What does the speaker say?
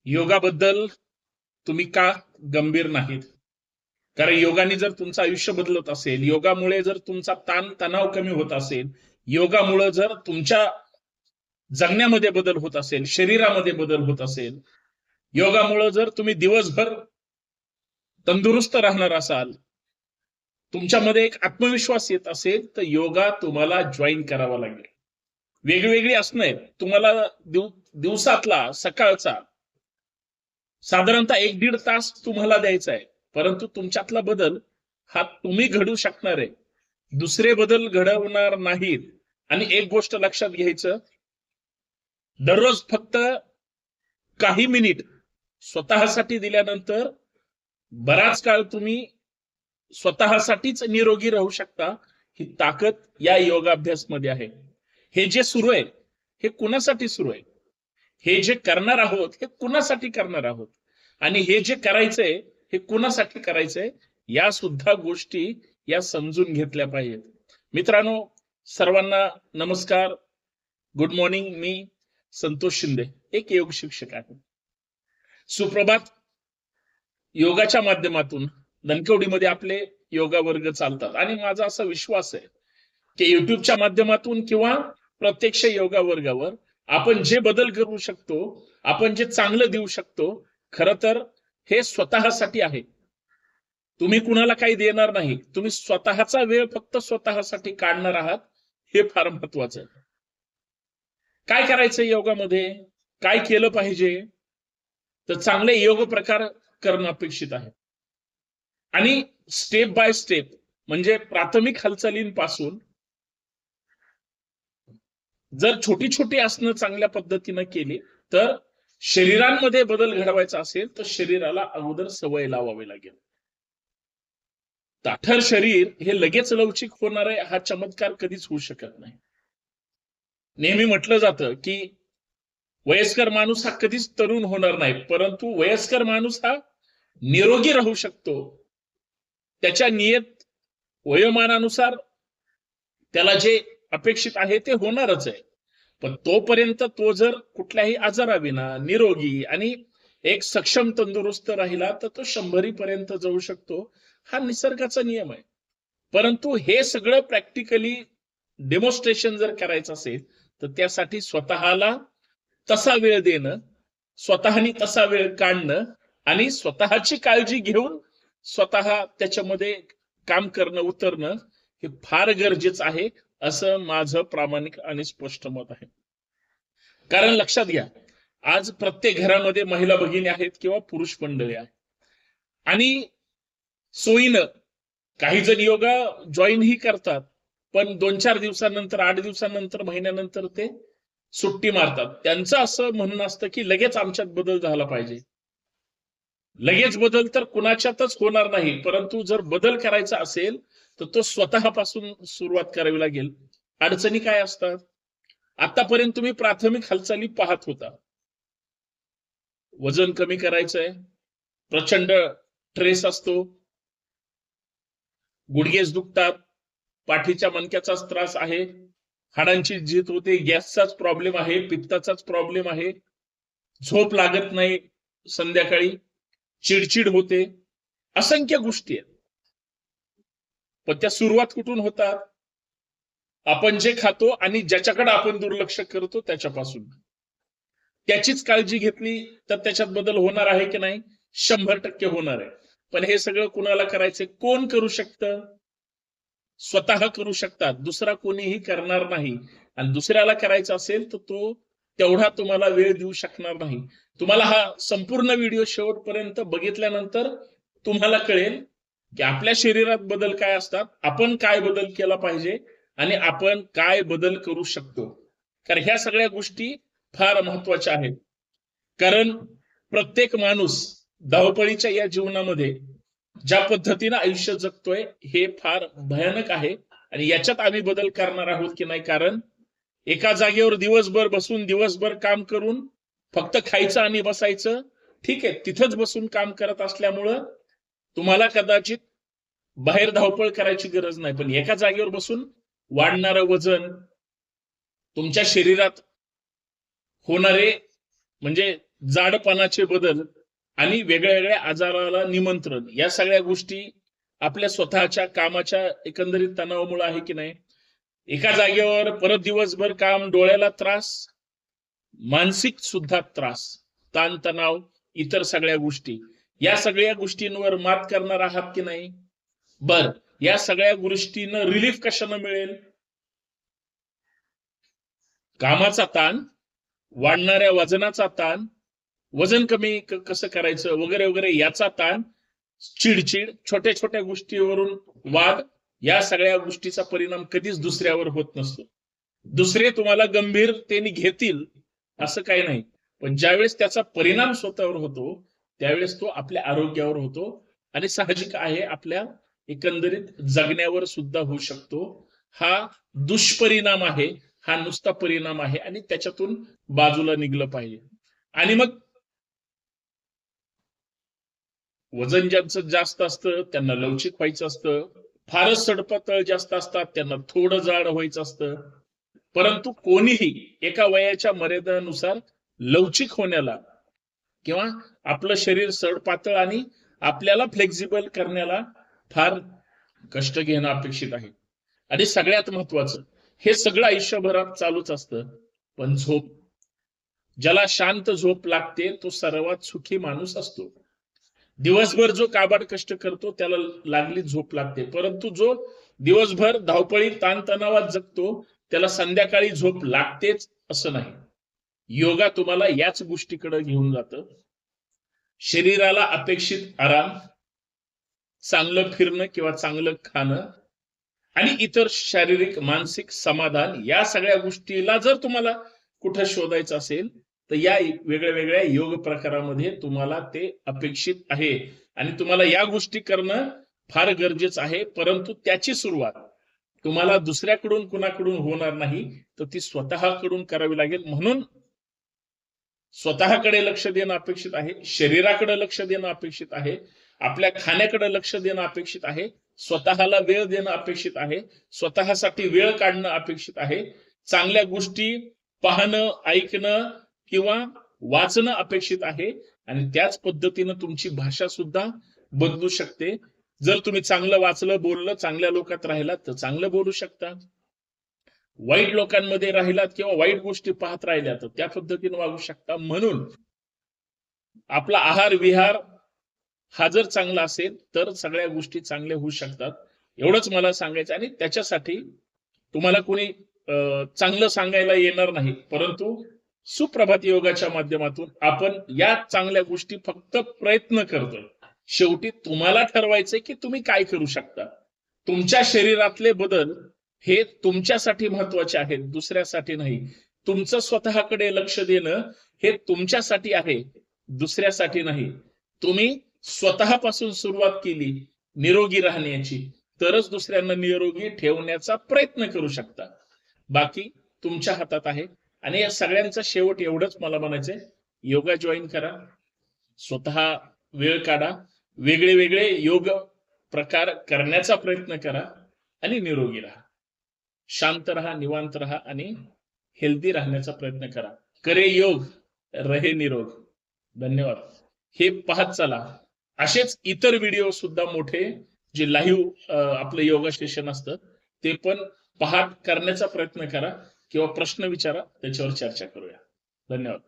योगाबद्दल तुम्ही का गंभीर नाहीत? कारण योगाने जर तुमचं आयुष्य बदलत असेल, योगामुळे जर तुमचा ताण तणाव कमी होत असेल, योगामुळे जर तुमच्या जगण्यामध्ये बदल होत असेल, शरीरामध्ये बदल होत असेल, योगामुळे जर तुम्ही दिवसभर तंदुरुस्त राहणार असाल, तुमच्यामध्ये एक आत्मविश्वास येत असेल, तर योगा तुम्हाला जॉईन करावा लागेल. वेगवेगळी असणे तुम्हाला दिवसातला सकाळचा साधारणतः 1-1.5 तास तुम्हाला द्यायचा आहे, परंतु तुमच्यातला बदल हा तुम्ही घडू शकणार आहे, दुसरे बदल घडवणार नाहीत. आणि एक गोष्ट लक्षात घ्यायचं, दररोज फक्त काही मिनिट स्वतःसाठी दिल्यानंतर बराच काळ तुम्ही स्वतःसाठीच निरोगी राहू शकता. ही ताकद या योगाभ्यास मध्ये आहे. हे जे सुरू आहे हे कुणासाठी सुरू आहे, हे जे करणार आहोत हे कुणासाठी करणार आहोत, आणि हे जे करायचंय हे कुणासाठी करायचंय, या सुद्धा गोष्टी या समजून घेतल्या पाहिजेत. मित्रांनो, सर्वांना नमस्कार, गुड मॉर्निंग. मी संतोष शिंदे, एक योग शिक्षक आहे. सुप्रभात. योगाच्या माध्यमातून धनकवडीमध्ये आपले योगा वर्ग चालतात, आणि माझा असा विश्वास आहे की युट्यूबच्या माध्यमातून किंवा प्रत्यक्ष योगा वर्गावर आपण जे बदल करू शकतो, आपण जे चांगलं देऊ शकतो, खरं तर हे स्वतःसाठी आहे. तुम्ही कुणाला काही देणार नाही, तुम्ही स्वतःचा वेळ फक्त स्वतःसाठी काढणार आहात. हे फार महत्वाचं आहे. काय करायचं योगामध्ये, काय केलं पाहिजे, तर चांगले योग प्रकार करणं अपेक्षित आहे. आणि स्टेप बाय स्टेप, म्हणजे प्राथमिक हालचालींपासून जर छोटी छोटी आसनं चांगल्या पद्धतीनं केली, तर शरीरांमध्ये बदल घडवायचा असेल तर शरीराला अगोदर सवय लावावी लागेल. ताठर शरीर हे लगेच लवचिक होणार आहे हा चमत्कार कधीच होऊ शकत नाही. नेहमी म्हटलं जातं की वयस्कर माणूस हा कधीच तरुण होणार नाही, परंतु वयस्कर माणूस हा निरोगी राहू शकतो. त्याच्या नियत वयोमानानुसार त्याला जे अपेक्षित आहे ते होणारच आहे. पण तोपर्यंत तो जर कुठल्याही आजाराविना निरोगी आणि एक सक्षम तंदुरुस्त राहिला तर तो 100 पर्यंत जाऊ शकतो. हा निसर्गाचा नियम आहे. परंतु हे सगळं प्रॅक्टिकली डेमॉन्स्ट्रेशन जर करायचं असेल तर त्यासाठी स्वतःला तसा वेळ देणं, स्वतःनी तसा वेळ काढणं आणि स्वतःची काळजी घेऊन स्वतः त्याच्यामध्ये काम करणं, उतरणं हे फार गरजेचं आहे, असं माझं प्रामाणिक आणि स्पष्ट मत आहे. कारण लक्षात घ्या, आज प्रत्येक घरामध्ये महिला भगिनी आहेत किंवा पुरुष मंडळी आहे, आणि सोयीनं काही जण योगा जॉईन ही करतात, पण 2-4 दिवसानंतर, 8 दिवसानंतर, महिन्यानंतर ते सुट्टी मारतात. त्यांचं असं म्हणणं असतं की लगेच आमच्यात बदल झाला पाहिजे. लगेच बदल तर कुणाच्यातच होणार नाही, परंतु जर बदल करायचा असेल तर तो स्वतःपासून सुरुवात करावी लागेल. अडचणी काय असतात? आतापर्यंत तुम्ही प्राथमिक हालचाली पाहत होता. वजन कमी करायचंय, प्रचंड ट्रेस असतो, गुडघेच दुखतात, पाठीच्या मणक्याचाच त्रास आहे, हाडांची झीज होते, गॅसचाच प्रॉब्लेम आहे, पित्ताचाच प्रॉब्लेम आहे, झोप लागत नाही संध्याकाळी, चिडचिड होते, असंख्य गोष्टी आहेत. पण त्या सुरुवात कुठून होतात? आपण जे खातो आणि ज्याच्याकडे आपण दुर्लक्ष करतो त्याच्यापासून. त्याचीच काळजी घेतली तर त्याच्यात बदल होणार आहे की नाही? 100% होणार आहे. पण हे सगळं कुणाला करायचंय? कोण करू शकतं? स्वतः करू शकतात, दुसरा कोणीही करणार नाही. आणि दुसऱ्याला करायचं असेल तर तो तेवढा तुम्हाला वेळ देऊ शकणार नाही. तुम्हाला हा संपूर्ण व्हिडिओ शेवटपर्यंत बघितल्यानंतर तुम्हाला कळेल की आपल्या शरीरात बदल काय असतात, आपण काय बदल केला पाहिजे आणि आपण काय बदल करू शकतो. कारण ह्या सगळ्या गोष्टी फार महत्वाच्या आहेत. कारण प्रत्येक माणूस धावपळीच्या या जीवनामध्ये ज्या पद्धतीनं आयुष्य जगतोय हे फार भयानक आहे, आणि याच्यात आम्ही बदल करणार आहोत की नाही? कारण एका जागेवर दिवसभर बसून, दिवसभर काम करून फक्त खायचं आणि बसायचं, ठीक आहे, तिथंच बसून काम करत असल्यामुळं तुम्हाला कदाचित बाहेर धावपळ करायची गरज नाही. पण एका जागेवर बसून वाढणारं वजन, तुमच्या शरीरात होणारे म्हणजे जाडपणाचे बदल आणि वेगळ्या वेगळ्या आजाराला निमंत्रण, या सगळ्या गोष्टी आपल्या स्वतःच्या कामाच्या एकंदरीत तणावामुळे आहे की नाही? एका जागेवर परत दिवसभर काम, डोळ्याला त्रास, मानसिक सुद्धा त्रास, ताणतणाव, इतर सगळ्या गोष्टी, या सगळ्या गोष्टींवर मात करणार आहात की नाही? बर, या सगळ्या गोष्टींना रिलीफ कशाने मिळेल? कामाचा ताण, वाढणाऱ्या वजनाचा ताण, वजन कमी कसं करायचं वगैरे वगैरे याचा ताण, चिडचिड, छोट्या छोट्या गोष्टीवरून वाद, या सगळ्या गोष्टीचा परिणाम कधीच दुसऱ्यावर होत नसतो. दुसरे तुम्हाला गंभीरतेने घेतील असं काही नाही, पण ज्यावेळेस त्याचा परिणाम स्वतःवर होतो त्यावेळेस तो आपल्या आरोग्यावर होतो आणि साहजिक आहे आपल्या एकंदरीत जगण्यावर सुद्धा होऊ शकतो. हा दुष्परिणाम आहे, हा नुसता परिणाम आहे आणि त्याच्यातून बाजूला निघलं पाहिजे. आणि मग वजन ज्यांचं जास्त असतं त्यांना लवचिक व्हायचं असतं, फारच सडपातळ जास्त असतात त्यांना थोडं जाड व्हायचं असतं. परंतु कोणीही एका वयाच्या मर्यादेनुसार लवचिक होण्याला किंवा आपलं शरीर सडपातळ आणि आपल्याला फ्लेक्झिबल करण्याला फार कष्ट घेणं अपेक्षित आहे. आणि सगळ्यात महत्वाचं, हे सगळं आयुष्यभरात चालूच असतं, पण झोप, ज्याला शांत झोप लागते तो सर्वात सुखी माणूस असतो. दिवसभर जो काबाड कष्ट करतो त्याला लागली झोप लागते, परंतु जो दिवसभर धावपळी ताणतणावात जगतो त्याला संध्याकाळी झोप लागतेच असं नाही. योगा तुम्हाला याच गोष्टीकडे घेऊन जातं. शरीराला अपेक्षित आराम, चांगलं फिरणं किंवा चांगलं खाणं आणि इतर शारीरिक मानसिक समाधान, या सगळ्या गोष्टीला जर तुम्हाला कुठं शोधायचं असेल तर या वेगळ्या वेगळ्या योग प्रकारामध्ये तुम्हाला ते अपेक्षित आहे आणि तुम्हाला या गोष्टी करणं फार गरजेचं आहे. परंतु त्याची सुरुवात तुम्हाला दुसऱ्याकडून कुणाकडून होणार नाही, तर ती स्वतःकडून करावी लागेल. म्हणून स्वतःकडे लक्ष देणं अपेक्षित आहे, शरीराकडे लक्ष देणं अपेक्षित आहे, आपल्या खाण्याकडे लक्ष देणं अपेक्षित आहे, स्वतःला वेळ देणं अपेक्षित आहे, स्वतःसाठी वेळ काढणं अपेक्षित आहे, चांगल्या गोष्टी पाहणं, ऐकणं किंवा वाचणं अपेक्षित आहे. आणि त्याच पद्धतीनं तुमची भाषा सुद्धा बदलू शकते. जर तुम्ही चांगलं वाचलं, बोललं, चांगल्या लोकात राहिलात तर चांगलं बोलू शकता. वाईट लोकांमध्ये राहिलात किंवा वाईट गोष्टी पाहत राहिल्या तर त्या पद्धतीने वागू शकता. म्हणून आपला आहार विहार हा जर चांगला असेल तर सगळ्या गोष्टी चांगल्या होऊ शकतात, एवढंच मला सांगायचं. आणि त्याच्यासाठी तुम्हाला कोणी चांगलं सांगायला येणार नाही, परंतु सुप्रभात योगाच्या माध्यमातून आपण या चांगल्या गोष्टी फक्त प्रयत्न करतोय. शेवटी तुम्हाला ठरवायचंय की तुम्ही काय करू शकता. तुमच्या शरीरातले बदल हे तुमच्यासाठी महत्वाचे आहेत, दुसऱ्यासाठी नाही. तुमचं स्वतःकडे लक्ष देणं हे तुमच्यासाठी आहे, दुसऱ्यासाठी नाही. तुम्ही स्वतःपासून सुरुवात केली निरोगी राहण्याची तरच दुसऱ्यांना निरोगी ठेवण्याचा प्रयत्न करू शकता. बाकी तुमच्या हातात आहे. आणि या सगळ्यांचा शेवट एवढंच मला म्हणायचंय, योगा जॉईन करा, स्वतः वेळ काढा, वेगळे वेगळे योग प्रकार करण्याचा प्रयत्न करा आणि निरोगी राहा, शांत राहा, निवांत राहा आणि हेल्दी राहण्याचा प्रयत्न करा. करे योग रहे निरोग. धन्यवाद. हे पाहत चला. असेच इतर व्हिडिओ सुद्धा मोठे जे लाईव्ह आपलं योगा सेशन असतं ते पण पाहत करण्याचा प्रयत्न करा किंवा प्रश्न विचारा, त्याच्यावर चर्चा करूया. धन्यवाद.